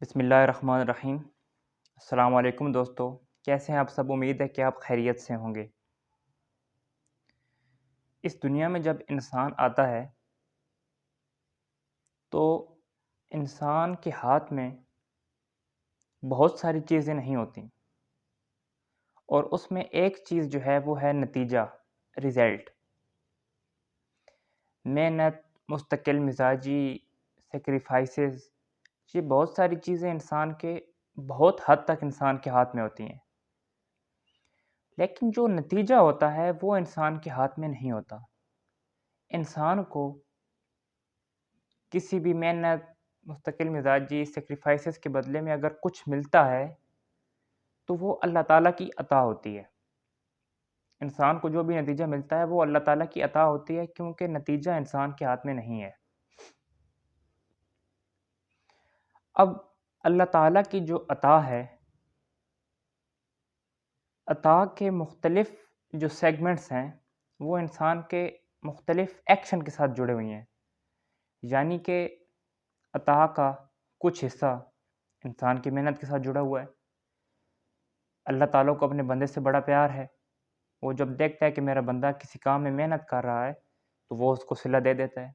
بسم اللہ الرحمن الرحیم۔ السلام علیکم دوستو، کیسے ہیں آپ سب؟ امید ہے کہ آپ خیریت سے ہوں گے۔ اس دنیا میں جب انسان آتا ہے تو انسان کے ہاتھ میں بہت ساری چیزیں نہیں ہوتیں، اور اس میں ایک چیز جو ہے وہ ہے نتیجہ، ریزلٹ۔ محنت، مستقل مزاجی، سیکریفائسز، یہ بہت ساری چیزیں انسان کے بہت حد تک انسان کے ہاتھ میں ہوتی ہیں، لیکن جو نتیجہ ہوتا ہے وہ انسان کے ہاتھ میں نہیں ہوتا۔ انسان کو کسی بھی محنت، مستقل مزاجی، سیکریفائسز کے بدلے میں اگر کچھ ملتا ہے تو وہ اللہ تعالیٰ کی عطا ہوتی ہے۔ انسان کو جو بھی نتیجہ ملتا ہے وہ اللہ تعالیٰ کی عطا ہوتی ہے، کیونکہ نتیجہ انسان کے ہاتھ میں نہیں ہے۔ اب اللہ تعالیٰ کی جو عطا ہے، عطا کے مختلف جو سیگمنٹس ہیں وہ انسان کے مختلف ایکشن کے ساتھ جڑے ہوئے ہیں، یعنی کہ عطا کا کچھ حصہ انسان کی محنت کے ساتھ جڑا ہوا ہے۔ اللہ تعالیٰ کو اپنے بندے سے بڑا پیار ہے، وہ جب دیکھتا ہے کہ میرا بندہ کسی کام میں محنت کر رہا ہے تو وہ اس کو صلہ دے دیتا ہے۔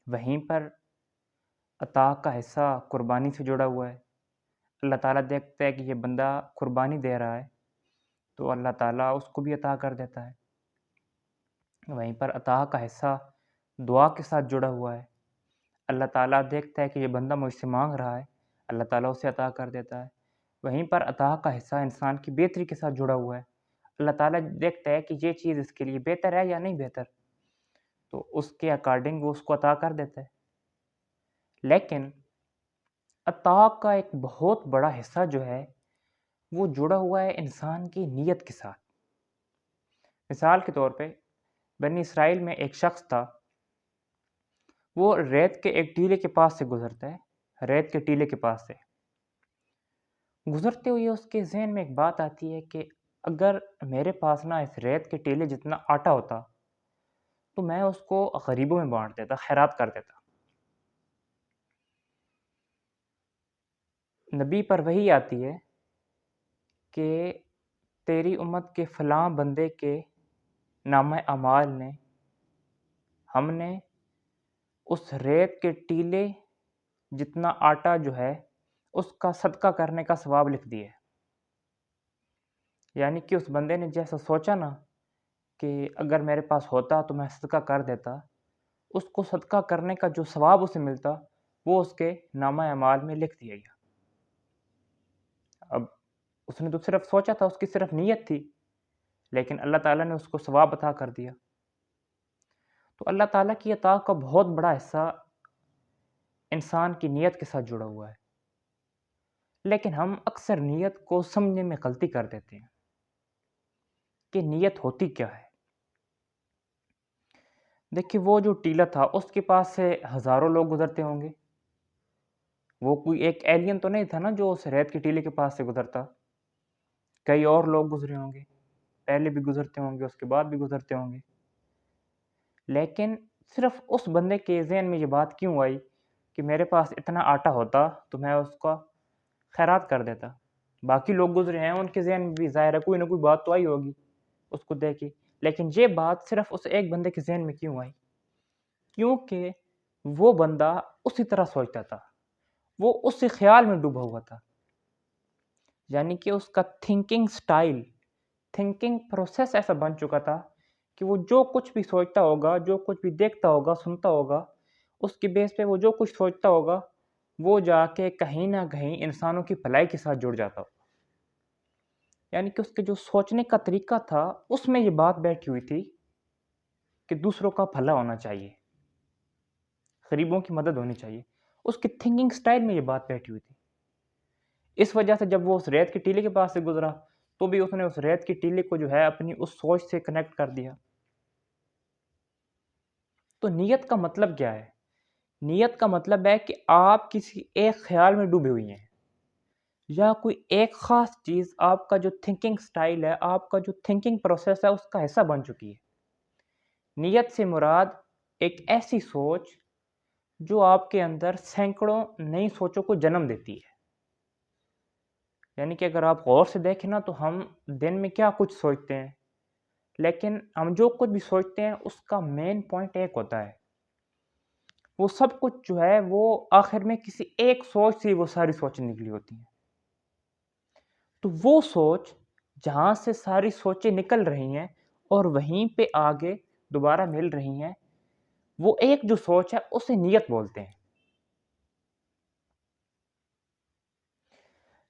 وہیں پر عطا کا حصہ قربانی سے جڑا ہوا ہے۔ اللہ تعالیٰ دیکھتا ہے کہ یہ بندہ قربانی دے رہا ہے تو اللہ تعالیٰ اس کو بھی عطا کر دیتا ہے۔ وہیں پر عطا کا حصہ دعا کے ساتھ جڑا ہوا ہے۔ اللہ تعالیٰ دیکھتا ہے کہ یہ بندہ مجھ سے مانگ رہا ہے، اللہ تعالیٰ اسے عطا کر دیتا ہے۔ وہیں پر عطا کا حصہ انسان کی بہتری کے ساتھ جڑا ہوا ہے۔ اللہ تعالیٰ دیکھتا ہے کہ یہ چیز اس کے لیے بہتر ہے یا نہیں بہتر، تو اس کے اکارڈنگ وہ اس کو عطا کر دیتا ہے۔ لیکن عطا کا ایک بہت بڑا حصہ جو ہے وہ جڑا ہوا ہے انسان کی نیت کے ساتھ۔ مثال کے طور پہ بنی اسرائیل میں ایک شخص تھا، وہ ریت کے ایک ٹیلے کے پاس سے گزرتا ہے، ریت کے ٹیلے کے پاس سے گزرتے ہوئے اس کے ذہن میں ایک بات آتی ہے کہ اگر میرے پاس نہ اس ریت کے ٹیلے جتنا آٹا ہوتا تو میں اس کو غریبوں میں بانٹ دیتا، خیرات کر دیتا۔ نبی پر وحی آتی ہے کہ تیری امت کے فلاں بندے کے نامہ اعمال نے، ہم نے اس ریت کے ٹیلے جتنا آٹا جو ہے اس کا صدقہ کرنے کا ثواب لکھ دیا ہے۔ یعنی کہ اس بندے نے جیسا سوچا نا کہ اگر میرے پاس ہوتا تو میں صدقہ کر دیتا، اس کو صدقہ کرنے کا جو ثواب اسے ملتا وہ اس کے نامہ اعمال میں لکھ دیا گیا۔ اب اس نے تو صرف سوچا تھا، اس کی صرف نیت تھی، لیکن اللہ تعالیٰ نے اس کو ثواب عطا کر دیا۔ تو اللہ تعالیٰ کی عطا کا بہت بڑا حصہ انسان کی نیت کے ساتھ جڑا ہوا ہے، لیکن ہم اکثر نیت کو سمجھنے میں غلطی کر دیتے ہیں کہ نیت ہوتی کیا ہے۔ دیکھیے، وہ جو ٹیلا تھا اس کے پاس سے ہزاروں لوگ گزرتے ہوں گے، وہ کوئی ایک ایلین تو نہیں تھا نا جو اس ریت کے ٹیلے کے پاس سے گزرتا، کئی اور لوگ گزرے ہوں گے، پہلے بھی گزرتے ہوں گے، اس کے بعد بھی گزرتے ہوں گے۔ لیکن صرف اس بندے کے ذہن میں یہ بات کیوں آئی کہ میرے پاس اتنا آٹا ہوتا تو میں اس کا خیرات کر دیتا؟ باقی لوگ گزرے ہیں، ان کے ذہن میں بھی ظاہر ہے کوئی نہ کوئی بات تو آئی ہوگی اس کو دیکھی، لیکن یہ بات صرف اس ایک بندے کے ذہن میں کیوں آئی؟ کیونکہ وہ بندہ اسی طرح سوچتا تھا، وہ اسی خیال میں ڈوبا ہوا تھا، یعنی کہ اس کا تھنکنگ سٹائل، تھنکنگ پروسیس ایسا بن چکا تھا کہ وہ جو کچھ بھی سوچتا ہوگا، جو کچھ بھی دیکھتا ہوگا، سنتا ہوگا، اس کے بیس پہ وہ جو کچھ سوچتا ہوگا وہ جا کے کہیں نہ کہیں انسانوں کی بھلائی کے ساتھ جڑ جاتا ہوگا۔ یعنی کہ اس کے جو سوچنے کا طریقہ تھا اس میں یہ بات بیٹھی ہوئی تھی کہ دوسروں کا بھلا ہونا چاہیے، غریبوں کی مدد ہونی چاہیے، اس کی تھنکنگ سٹائل میں یہ بات بیٹھی ہوئی تھی۔ اس وجہ سے جب وہ اس ریت کے ٹیلے کے پاس سے گزرا تو بھی اس نے اس ریت کے ٹیلے کو جو ہے اپنی اس سوچ سے کنیکٹ کر دیا۔ تو نیت کا مطلب کیا ہے؟ نیت کا مطلب ہے کہ آپ کسی ایک خیال میں ڈوبے ہوئی ہیں، یا کوئی ایک خاص چیز آپ کا جو تھنکنگ سٹائل ہے، آپ کا جو تھنکنگ پروسیس ہے اس کا حصہ بن چکی ہے۔ نیت سے مراد ایک ایسی سوچ جو آپ کے اندر سینکڑوں نئی سوچوں کو جنم دیتی ہے۔ یعنی کہ اگر آپ غور سے دیکھیں نا تو ہم دن میں کیا کچھ سوچتے ہیں، لیکن ہم جو کچھ بھی سوچتے ہیں اس کا مین پوائنٹ ایک ہوتا ہے، وہ سب کچھ جو ہے وہ آخر میں کسی ایک سوچ سے وہ ساری سوچیں نکلی ہوتی ہیں۔ تو وہ سوچ جہاں سے ساری سوچیں نکل رہی ہیں اور وہیں پہ آگے دوبارہ مل رہی ہیں، وہ ایک جو سوچ ہے اسے نیت بولتے ہیں۔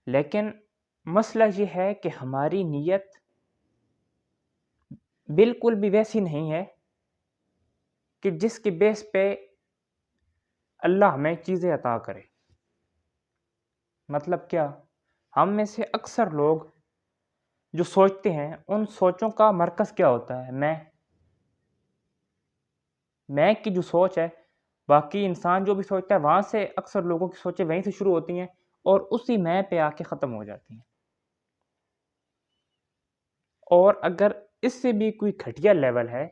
لیکن مسئلہ یہ ہے کہ ہماری نیت بالکل بھی ویسی نہیں ہے کہ جس کے بیس پہ اللہ ہمیں چیزیں عطا کرے۔ مطلب کیا؟ ہم میں سے اکثر لوگ جو سوچتے ہیں ان سوچوں کا مرکز کیا ہوتا ہے؟ میں کی جو سوچ ہے، باقی انسان جو بھی سوچتا ہے وہاں سے اکثر لوگوں کی سوچیں وہیں سے شروع ہوتی ہیں اور اسی میں پہ آ کے ختم ہو جاتی ہیں۔ اور اگر اس سے بھی کوئی گھٹیا لیول ہے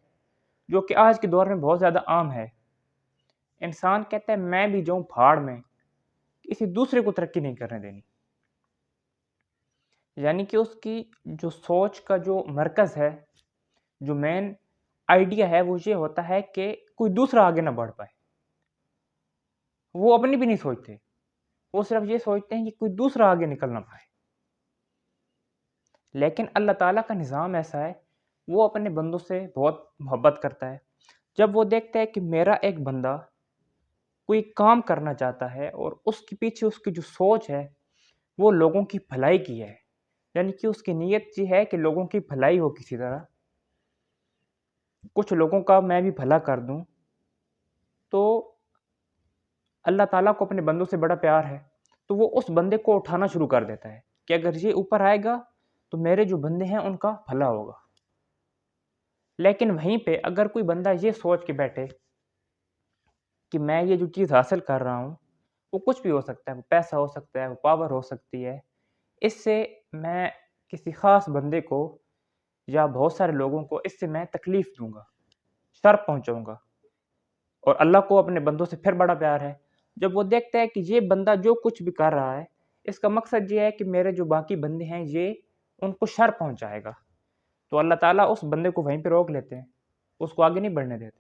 جو کہ آج کے دور میں بہت زیادہ عام ہے، انسان کہتا ہے میں بھی جاؤں پہاڑ میں، کسی دوسرے کو ترقی نہیں کرنے دینی۔ یعنی کہ اس کی جو سوچ کا جو مرکز ہے، جو مین آئیڈیا ہے، وہ یہ ہوتا ہے کہ کوئی دوسرا آگے نہ بڑھ پائے۔ وہ اپنی بھی نہیں سوچتے، وہ صرف یہ سوچتے ہیں کہ کوئی دوسرا آگے نکل نہ پائے۔ لیکن اللہ تعالیٰ کا نظام ایسا ہے، وہ اپنے بندوں سے بہت محبت کرتا ہے۔ جب وہ دیکھتا ہے کہ میرا ایک بندہ کوئی کام کرنا چاہتا ہے اور اس کے پیچھے اس کی جو سوچ ہے وہ لوگوں کی بھلائی کی ہے، یعنی کہ اس کی نیت یہ ہے کہ لوگوں کی بھلائی ہو، کسی طرح کچھ لوگوں کا میں بھی بھلا کر دوں، تو اللہ تعالیٰ کو اپنے بندوں سے بڑا پیار ہے، تو وہ اس بندے کو اٹھانا شروع کر دیتا ہے کہ اگر یہ اوپر آئے گا تو میرے جو بندے ہیں ان کا بھلا ہوگا۔ لیکن وہیں پہ اگر کوئی بندہ یہ سوچ کے بیٹھے کہ میں یہ جو چیز حاصل کر رہا ہوں وہ کچھ بھی ہو سکتا ہے، وہ پیسہ ہو سکتا ہے، وہ پاور ہو سکتی ہے، اس سے میں کسی خاص بندے کو یا بہت سارے لوگوں کو اس سے میں تکلیف دوں گا، شر پہنچاؤں گا، اور اللہ کو اپنے بندوں سے پھر بڑا پیار ہے۔ جب وہ دیکھتا ہے کہ یہ بندہ جو کچھ بھی کر رہا ہے اس کا مقصد یہ ہے کہ میرے جو باقی بندے ہیں یہ ان کو شر پہنچائے گا، تو اللہ تعالیٰ اس بندے کو وہیں پہ روک لیتے ہیں، اس کو آگے نہیں بڑھنے دیتے۔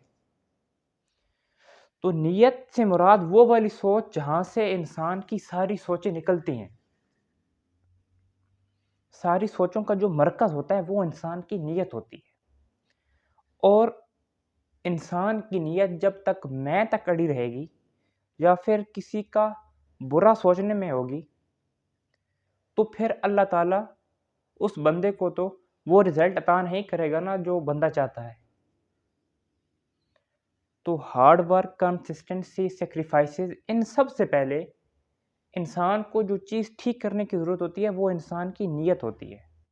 تو نیت سے مراد وہ والی سوچ جہاں سے انسان کی ساری سوچیں نکلتی ہیں۔ ساری سوچوں کا جو مرکز ہوتا ہے وہ انسان کی نیت ہوتی ہے، اور انسان کی نیت جب تک میں تک اڑی رہے گی یا پھر کسی کا برا سوچنے میں ہوگی تو پھر اللہ تعالیٰ اس بندے کو تو وہ رزلٹ عطا نہیں کرے گا نا جو بندہ چاہتا ہے۔ تو ہارڈ ورک، کنسسٹنسی، سیکریفائسز، ان سب سے پہلے انسان کو جو چیز ٹھیک کرنے کی ضرورت ہوتی ہے وہ انسان کی نیت ہوتی ہے۔